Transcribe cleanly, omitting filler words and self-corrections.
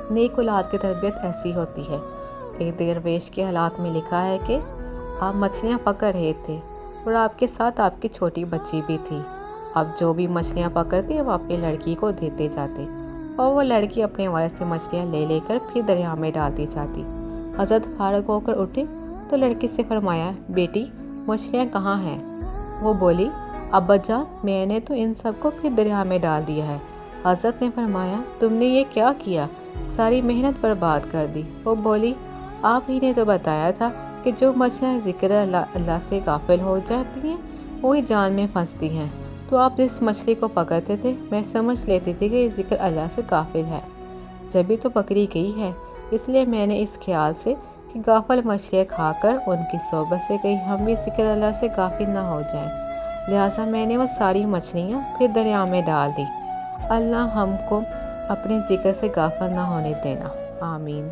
نیک اولاد کی تربیت ایسی ہوتی ہے۔ ایک درویش کے حالات میں لکھا ہے کہ آپ مچھلیاں پکڑ رہے تھے اور آپ کے ساتھ آپ کی چھوٹی بچی بھی تھی۔ اب جو بھی مچھلیاں پکڑتے وہ اپنی لڑکی کو دیتے جاتے اور وہ لڑکی اپنے والد سے مچھلیاں لے لے کر پھر دریا میں ڈالتی جاتی۔ حضرت فارغ ہو کر اٹھے تو لڑکی سے فرمایا، بیٹی مچھلیاں کہاں ہیں؟ وہ بولی، ابا جان میں نے تو ان سب کو پھر دریا میں ڈال دیا ہے۔ حضرت نے فرمایا، تم نے یہ کیا کیا؟ ساری محنت برباد کر دی۔ وہ بولی، آپ ہی نے تو بتایا تھا کہ جو مچھلیاں ذکر اللہ سے غافل ہو جاتی ہیں وہی جان میں پھنستی ہیں، تو آپ جس مچھلی کو پکڑتے تھے میں سمجھ لیتی تھی کہ یہ ذکر اللہ سے غافل ہے، جبھی تو پکڑی گئی ہے۔ اس لیے میں نے اس خیال سے کہ غافل مچھلیاں کھا کر ان کی صحبت سے کہیں ہم بھی ذکر اللہ سے غافل نہ ہو جائیں، لہٰذا میں نے وہ ساری مچھلیاں پھر دریا میں ڈال دی۔ اللہ ہم کو اپنے ذکر سے غافل نہ ہونے دینا، آمین۔